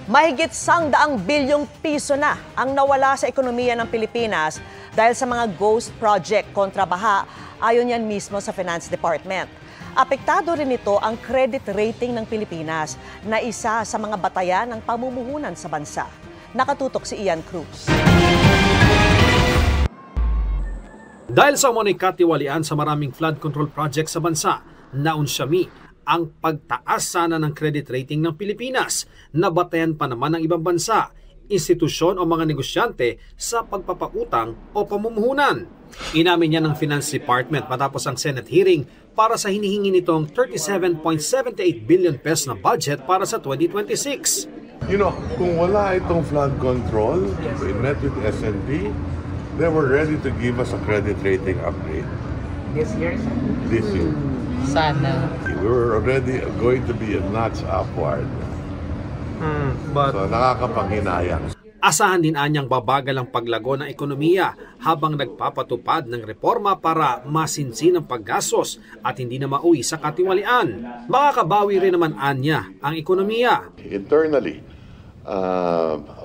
Mahigit 100 bilyong piso na ang nawala sa ekonomiya ng Pilipinas dahil sa mga ghost project kontra baha, ayon yan mismo sa Finance Department. Apektado rin ito ang credit rating ng Pilipinas na isa sa mga batayan ng pamumuhunan sa bansa. Nakatutok si Ian Cruz. Dahil sa umunay katiwalian sa maraming flood control project sa bansa, naunsyami ang pagtaas sana ng credit rating ng Pilipinas na batayan pa naman ng ibang bansa, institusyon o mga negosyante sa pagpapautang o pamumuhunan. Inamin niya ng Finance Department matapos ang Senate hearing para sa hinihingi nitong 37.78 billion pesos na budget para sa 2026. Kung wala itong flood control, we met with S&P, they were ready to give us a credit rating upgrade. This year? This year. Sana. We were already going to be a notch upward. So nakakapanghinayang. Asahan din anyang babagal ang paglago ng ekonomiya habang nagpapatupad ng reforma para masinsin ang paggastos at hindi na mauwi sa katiwalian. Makakabawi rin naman anya ang ekonomiya. Internally,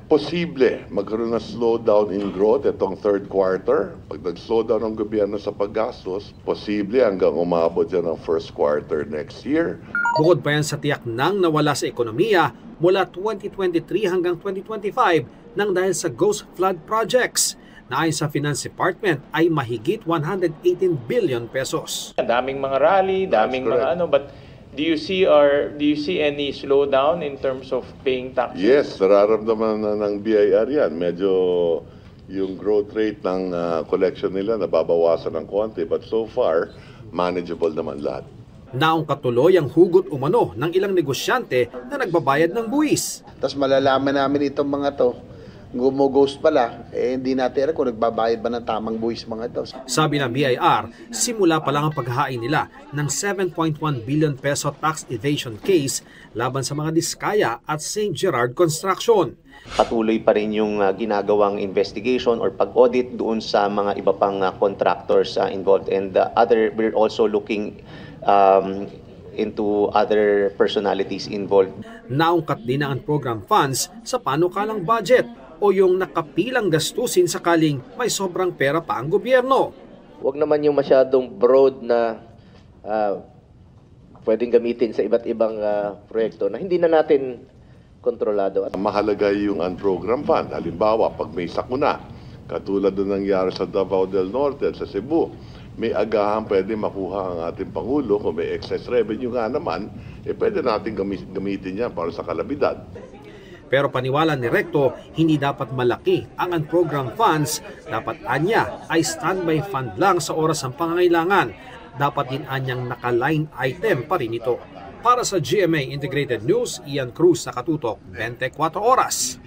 posible magkaroon ng slowdown in growth itong third quarter. Pag nag-slowdown ang gobyerno sa paggastos, posible hanggang umabot yan ng first quarter next year. Bukod pa yan sa tiyak nang nawala sa ekonomiya mula 2023 hanggang 2025 nang dahil sa ghost flood projects na ayon sa Finance Department ay mahigit 118 billion pesos. Daming mga rally, daming mga but do you see any slowdown in terms of paying taxes? Yes, nararamdaman na ng BIR yan. Medyo yung growth rate ng collection nila nababawasan ng konti, but so far manageable naman lahat. Naong katuloy ang hugot umano ng ilang negosyante na nagbabayad ng buwis. Tapos malalaman namin itong mga to, ghost pala, hindi natin alam kung nagbabayad ba ng tamang buwis mga ito. Sabi ng BIR, simula pa lang ang paghahain nila ng 7.1 billion peso tax evasion case laban sa mga Diskaya at St. Gerard Construction. Patuloy pa rin yung ginagawang investigation or pag-audit doon sa mga iba pang contractors involved, and we're also looking into other personalities involved. Naungkat din ang program funds sa panukalang budget o yung nakapilang gastusin sakaling may sobrang pera pa ang gobyerno. Huwag naman yung masyadong broad na pwedeng gamitin sa iba't ibang proyekto na hindi na natin kontrolado. Mahalaga yung unprogrammed fund. Halimbawa, pag may sakuna, katulad doon nangyari sa Davao del Norte at sa Cebu, may agahan pwede makuha ang ating Pangulo. Kung may excess revenue nga naman, pwede natin gamitin yan para sa kalabidad. Pero paniwala ni Recto, hindi dapat malaki ang unprogrammed funds. Dapat anya ay standby fund lang sa oras ng pangangailangan. Dapat din anyang naka-line item pa rin ito. Para sa GMA Integrated News, Ian Cruz, Nakatutok, 24 Oras.